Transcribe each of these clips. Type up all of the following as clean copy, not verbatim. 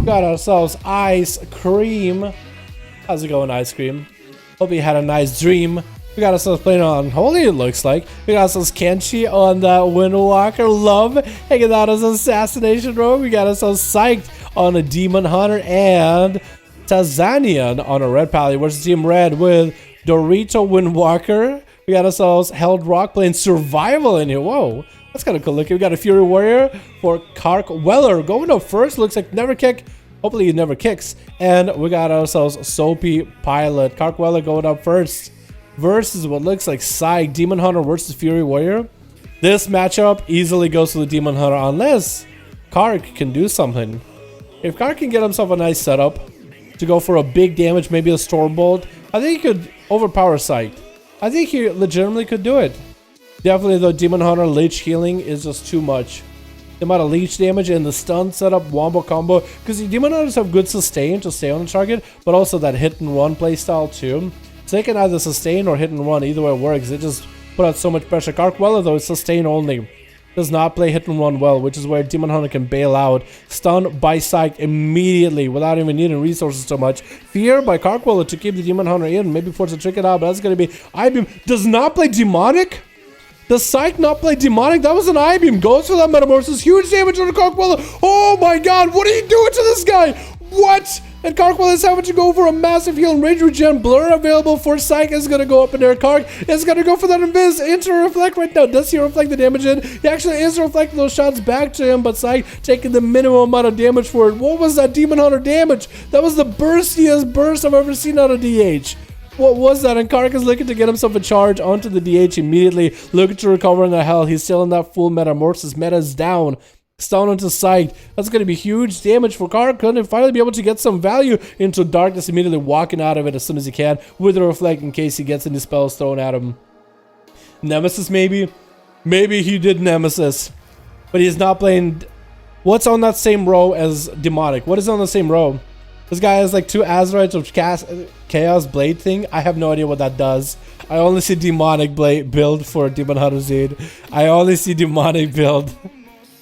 Got ourselves ice cream. How's it going, ice cream? Hope you had a nice dream. We got ourselves playing on Holy, it looks like. We got ourselves Kenshi on that Windwalker. Love hanging out as Assassination rogue. We got ourselves Psyched on a Demon Hunter and Tazanian on a Red Pally versus Team Red with Dorito Windwalker. We got ourselves Held Rock playing Survival in here. Whoa. That's kind of cool looking. We got a Fury Warrior for Kark Weller going up first. Looks like never kick. Hopefully he never kicks. And we got ourselves Soapy Pilot. Kark Weller going up first versus what looks like Psych. Demon Hunter versus Fury Warrior. This matchup easily goes to the Demon Hunter unless Kark can do something. If Kark can get himself a nice setup to go for a big damage, maybe a Stormbolt, I think he could overpower Psych. I think he legitimately could do it. Definitely though, Demon Hunter Leech healing is just too much. The amount of leech damage and the stun setup wombo combo, because the Demon Hunters have good sustain to stay on the target, but also that hit and run playstyle too. So they can either sustain or hit and run, either way it works. They just put out so much pressure. Kark Weller though is sustain only. Does not play hit and run well, which is where Demon Hunter can bail out. Stun by Psych immediately without even needing resources so much. Fear by Kark Weller to keep the Demon Hunter in, maybe force to trick it out, but that's going to be I-Beam. Does not play Demonic? Does Psych not play Demonic? That was an I-Beam. Goes for that Metamorphosis. Huge damage on the Kark Weller. Oh my god, what are you doing to this guy? What? And Kark Weller is having to go for a massive heal and rage regen. Blur available for Psych is going to go up in there. Kark is going to go for that Invis into Reflect right now. Does he reflect the damage in? He actually is reflecting those shots back to him, but Psych taking the minimum amount of damage for it. What was that Demon Hunter damage? That was the burstiest burst I've ever seen out of DH. What was that? And Kark is looking to get himself a charge onto the DH immediately. Looking to recover in the hell. He's still in that full Metamorphosis. Meta is down. Stun onto Psych. That's going to be huge damage for Kark. Going to finally be able to get some value into Darkness. Immediately walking out of it as soon as he can. With a Reflect in case he gets any spells thrown at him. Nemesis maybe? Maybe he did Nemesis. But he's not playing... What's on that same row as Demonic? What is on the same row? This guy has like 2 Azeroths of Chaos Blade thing. I have no idea what that does. I only see Demonic Blade build for Demon Hunter Zed. I only see Demonic build.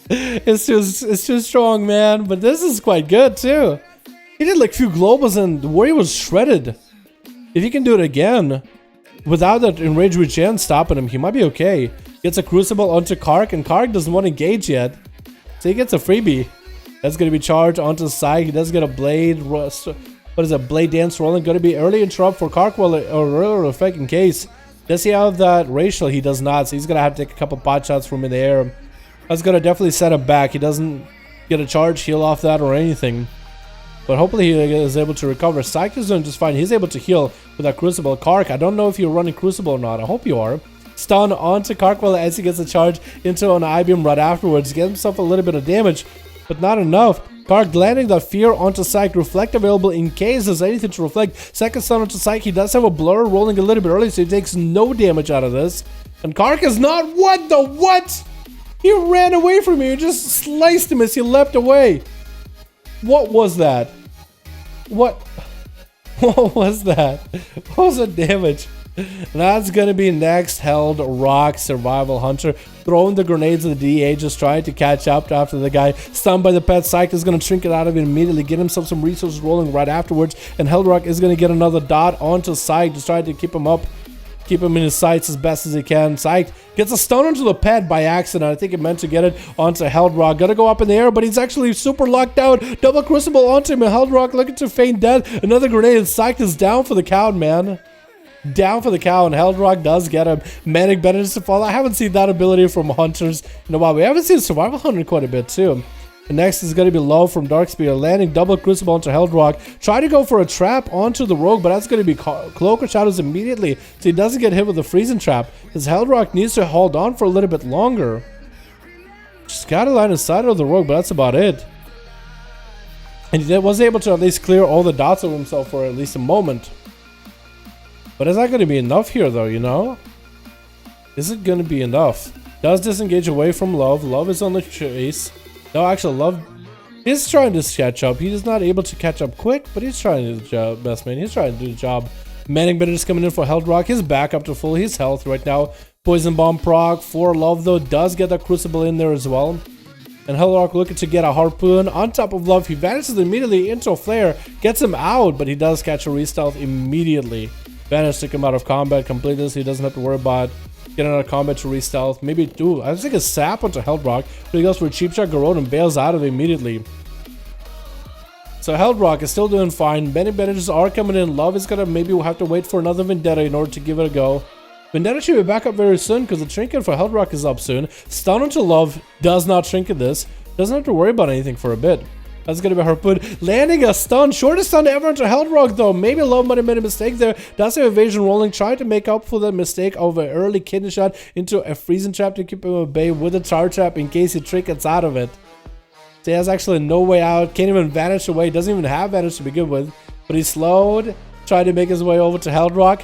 It's too strong, man. But this is quite good too. He did like few globals and the warrior was shredded. If he can do it again, without that Enrage Regen stopping him, he might be okay. Gets a Crucible onto Kark, and Kark doesn't want to engage yet. So he gets a freebie. That's going to be charged onto Psych. He does get a Blade. What is it? Blade Dance rolling. Going to be early interrupt for Kark or earlier effect in case. Does he have that racial? He does not. So he's going to have to take a couple pot shots from in the air. That's going to definitely set him back. He doesn't get a charge heal off that or anything. But hopefully he is able to recover. Psych is doing just fine. He's able to heal with that Crucible. Kark, I don't know if you're running Crucible or not. I hope you are. Stun onto Kark as he gets a charge into an I-Beam right afterwards. Get himself a little bit of damage. But not enough. Kark landing that Fear onto Psych. Reflect available in case there's anything to reflect. Second stun onto Psych. He does have a Blur rolling a little bit early, so he takes no damage out of this. And Kark is not... What the... What? He ran away from you. You just sliced him as he leapt away. What was that? What? What was that? What was the damage? That's gonna be next. Held Rock Survival Hunter throwing the grenades at the DA, just trying to catch up after the guy stunned by the pet. Psych is gonna shrink it out of it immediately, get himself some resources rolling right afterwards, and Held Rock is gonna get another dot onto Psych, just trying to keep him up, keep him in his sights as best as he can. Psych gets a stun onto the pet by accident. I think it meant to get it onto Held Rock. Gotta go up in the air, but he's actually super locked out. Double Crucible onto him, and Held Rock looking to feign death. Another grenade, and Psych is down for the count, man. Down for the cow, and Held Rock does get him. Manic Benedicts to fall. I haven't seen that ability from Hunters in a while. We haven't seen Survival Hunter quite a bit too. And next is going to be Low from Darkspear, landing double Crucible onto Held Rock. Try to go for a trap onto the Rogue, but that's going to be Cloak of Shadows immediately, so he doesn't get hit with a freezing trap. His Held Rock needs to hold on for a little bit longer. Just got a line of sight of the Rogue, but that's about it. And he was able to at least clear all the dots of himself for at least a moment. But is that going to be enough here, though, you know? Is it going to be enough? Does disengage away from Love. Love is on the chase. No, actually, Love is trying to catch up. He is not able to catch up quick, but he's trying to do the job, best man. He's trying to do the job. Manning Bennett is coming in for Heldrock. He's back up to full. He's health right now. Poison Bomb proc for Love, though, does get that Crucible in there as well. And Heldrock looking to get a Harpoon on top of Love. He vanishes immediately into a Flare. Gets him out, but he does catch a Restealth immediately. Vanish took him out of combat completely, so he doesn't have to worry about getting out of combat to Restealth. Maybe, dude, I think a Sap onto Heldrock, but he goes for a Cheap Shot Garrote and bails out of it immediately. So Heldrock is still doing fine. Benny Bandages are coming in. Love is gonna maybe have to wait for another Vendetta in order to give it a go. Vendetta should be back up very soon because the trinket for Heldrock is up soon. Stun onto Love does not trinket this. Doesn't have to worry about anything for a bit. That's gonna be Harpoon. Landing a stun. Shortest stun ever onto Heldrock though. Maybe Love might have made a mistake there. Does have evasion rolling. Trying to make up for the mistake of an early kidney shot into a freezing trap to keep him at bay with a tar trap in case he trinkets out of it. So he has actually no way out. Can't even vanish away. Doesn't even have vanish to begin with. But he's slowed. Trying to make his way over to Heldrock.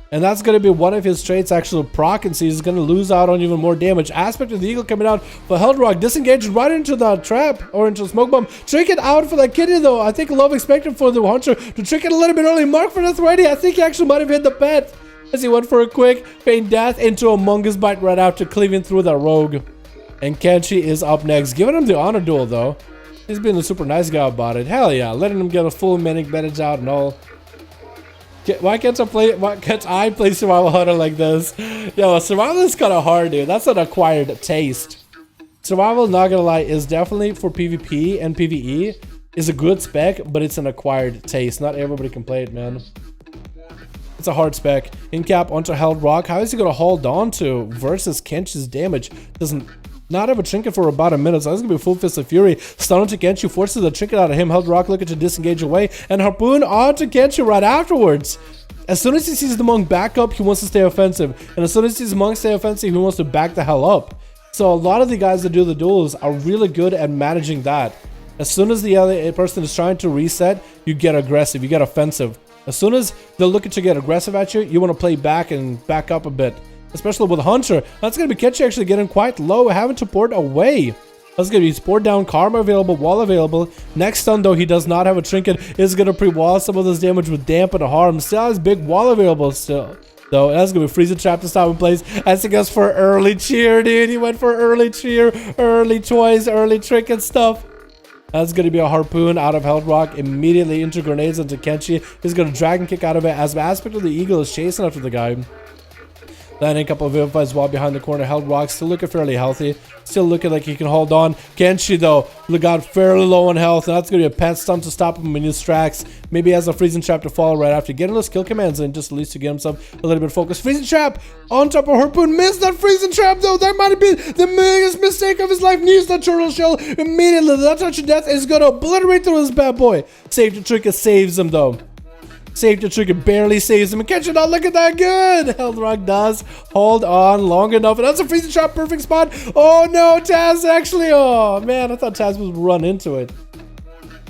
And that's going to be one of his traits actually proc, and so he's going to lose out on even more damage. Aspect of the Eagle coming out for Heldrock. Disengaged right into the trap or into the smoke bomb. Trinket out for that kidney though. I think Love expected for the Hunter to trinket a little bit early. Mark for death ready. I think he actually might have hit the pet as he went for a quick feign death into a Mungus Bite right after cleaving through the rogue. And Kenshi is up next. Giving him the honor duel though. He's being a super nice guy about it. Hell yeah. Letting him get a full Manic Bandage out and all. Why can't I play Survival Hunter like this? Yo, Survival is kind of hard, dude. That's an acquired taste. Survival, not gonna lie, is definitely for PvP and PvE. Is a good spec, but it's an acquired taste. Not everybody can play it, man. It's a hard spec. In cap onto Heldrock. How is he gonna hold on to versus Kenshi's damage? Doesn't not have a trinket for about a minute, so that's gonna be full Fist of Fury. Stun onto Kenshi, forces the trinket out of him. Heldrock looking to disengage away, and Harpoon onto Kenshi right afterwards. As soon as he sees the monk back up, he wants to stay offensive, and as soon as he sees the monk stay offensive, he wants to back the hell up. So a lot of the guys that do the duels are really good at managing that. As soon as the other person is trying to reset, you get aggressive, you get offensive. As soon as they're looking to get aggressive at you, you want to play back and back up a bit. Especially with Hunter. That's going to be Kenshi actually getting quite low, having to port away. That's going to be port down, Karma available, Wall available. Next stun though, he does not have a trinket. Is going to pre-wall some of this damage with Dampen Harm. Still has big Wall available still. Though that's going to be Freezing Trap to stop in place. As he goes for early cheer, dude. He went for early cheer, early toys, early trinket stuff. That's going to be a Harpoon out of Heldrock. Immediately into grenades into Kenshi. He's going to Dragon Kick out of it as the Aspect of the Eagle is chasing after the guy. Landing a couple of Vivifies while behind the corner. Heldrock still looking fairly healthy. Still looking like he can hold on. Kenshi though got fairly low on health, and that's going to be a pet stun to stop him in his tracks. Maybe he has a Freezing Trap to follow right after. Getting those kill commands in just at least to get himself a little bit focused. Freezing Trap on top of Harpoon. Missed that Freezing Trap though. That might have been the biggest mistake of his life. Needs that Turtle Shell immediately. That touch of death is going to obliterate through his bad boy. Safety Trinket saves him though. Safety Trinket barely saves him. And Kenshi not looking that good. Heldrock does hold on long enough. And that's a Freezing Trap. Perfect spot. Oh no, Taz actually. Oh man, I thought Taz would run into it.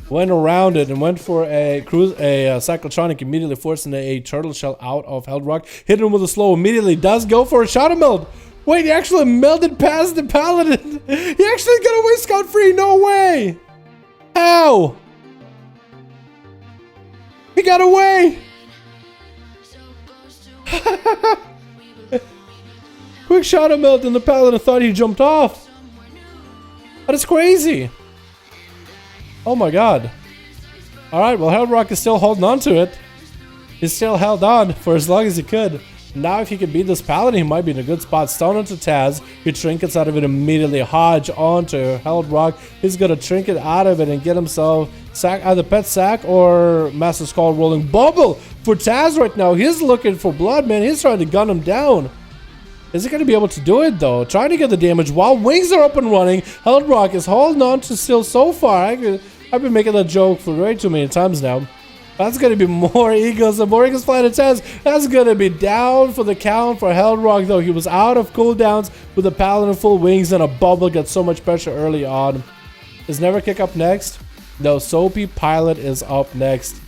Went around it and went for a Cyclotronic, immediately forcing a Turtle Shell out of Heldrock. Hit him with a slow immediately. Does go for a Shadow Meld. Wait, he actually melded past the Paladin. He actually got away scot-free. No way. How? He got away! Quick Shadow Melt and the Paladin thought he jumped off. That is crazy. Oh my god. Alright, well Heldrock is still holding on to it. He's still held on for as long as he could. Now if he can beat this Paladin, he might be in a good spot. Stun onto Taz. He trinkets out of it immediately. Hodge onto Heldrock. He's going to trinket out of it and get himself either Pet Sack or Master Skull rolling. Bubble for Taz right now. He's looking for blood, man. He's trying to gun him down. Is he going to be able to do it, though? Trying to get the damage while wings are up and running. Heldrock is holding on to still so far. I've been making that joke for way too many times now. That's going to be more Eagles and more Eagles flying at Taz. That's going to be down for the count for Heldrock, though. He was out of cooldowns with a Paladin full wings and a bubble. Got so much pressure early on. Is Never Kick up next? No, Soapy Pilot is up next.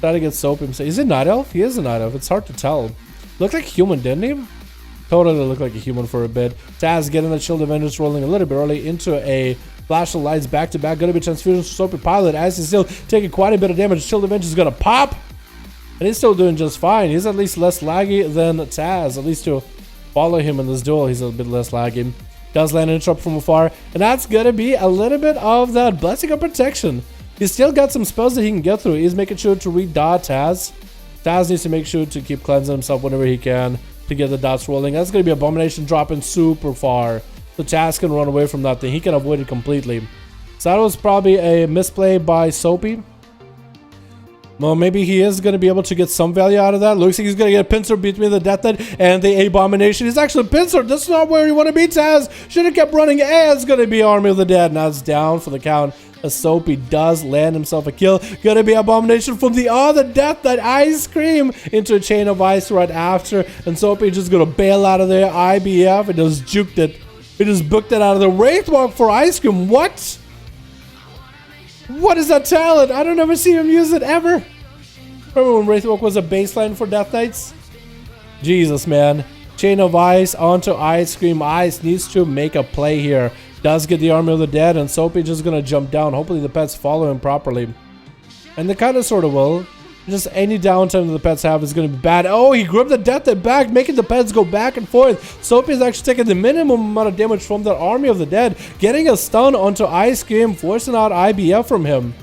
Try to get Soapy. Is he Night Elf? He is a Night Elf. It's hard to tell. Looked like human, didn't he? Totally look like a human for a bit. Taz getting the Shield Avengers rolling a little bit early into a Flash of Lights back to back. Gonna be transfusion for Soapy Pilot as he's still taking quite a bit of damage. Shield Avengers is gonna pop. And he's still doing just fine. He's at least less laggy than Taz. At least to follow him in this duel, he's a bit less laggy. Does land an interrupt from afar. And that's gonna be a little bit of that Blessing of Protection. He's still got some spells that he can get through. He's making sure to re-dot Taz. Taz needs to make sure to keep cleansing himself whenever he can to get the dots rolling. That's going to be Abomination dropping super far. So Taz can run away from that thing. He can avoid it completely. So that was probably a misplay by Soapy. Well, maybe he is going to be able to get some value out of that. Looks like he's going to get a pincer between the Death Knight and the Abomination. He's actually pincered. That's not where you want to be, Taz. Should have kept running. And it's going to be Army of the Dead. Now it's down for the count. As Soapy does land himself a kill. Gonna be Abomination from the other Death Knight. Ice Cream into a Chain of Ice right after. And Soapy just gonna bail out of there. IBF. It just juked it. It just booked it out of the Wraithwalk for Ice Cream. What? What is that talent? I don't ever see him use it ever. Remember when Wraithwalk was a baseline for Death Knights? Jesus, man. Chain of Ice onto Ice Cream. Ice needs to make a play here. Does get the Army of the Dead, and Soapy just gonna jump down. Hopefully the pets follow him properly. And they kind of sort of will. Just any downtime that the pets have is gonna be bad. Oh, he gripped the Death Knight back, making the pets go back and forth. Soapy is actually taking the minimum amount of damage from the Army of the Dead, getting a stun onto Ice Cream, forcing out IBF from him.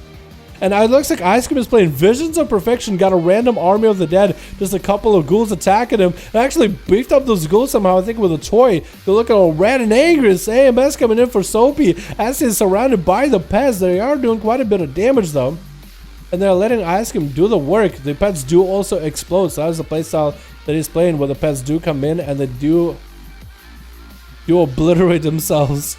And it looks like Ice Cream is playing Visions of Perfection. Got a random Army of the Dead. Just a couple of ghouls attacking him. And actually beefed up those ghouls somehow, I think with a toy. They're looking all red and angry. It's AMS coming in for Soapy. As he's surrounded by the pets. They are doing quite a bit of damage though. And they're letting Ice Cream do the work. The pets do also explode. So that is the playstyle that he's playing, where the pets do come in and they do obliterate themselves.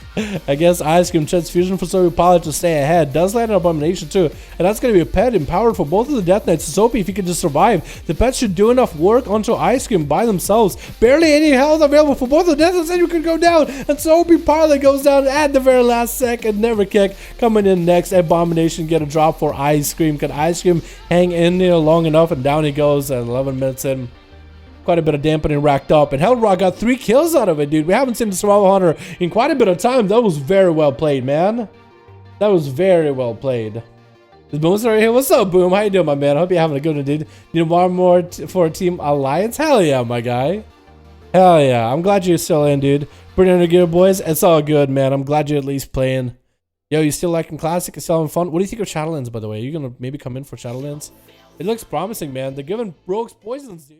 I guess Ice Cream transfusion for Soapy Pilot to stay ahead. Does land an Abomination too. And that's going to be a pet empowered for both of the Death Knights. Soapy, if he can just survive, the pets should do enough work onto Ice Cream by themselves. Barely any health available for both of the Death Knights, and you can go down. And Soapy Pilot goes down at the very last second. Never kick. Coming in next, Abomination get a drop for Ice Cream. Can Ice Cream hang in there long enough? And down he goes at 11 minutes in. Quite a bit of dampening racked up, and Hellrock got 3 kills out of it, dude. We haven't seen the Survival Hunter in quite a bit of time. That was very well played, man. That was very well played. Is Boom's right here? What's up, Boom? How you doing, my man? I hope you're having a good one, dude. Need one more for a Team Alliance? Hell yeah, my guy. Hell yeah. I'm glad you're still in, dude. Pretty under good, boys. It's all good, man. I'm glad you're at least playing. Yo, you still liking Classic? You still having fun? What do you think of Shadowlands, by the way? Are you gonna maybe come in for Shadowlands? It looks promising, man. They're giving rogues poisons, dude.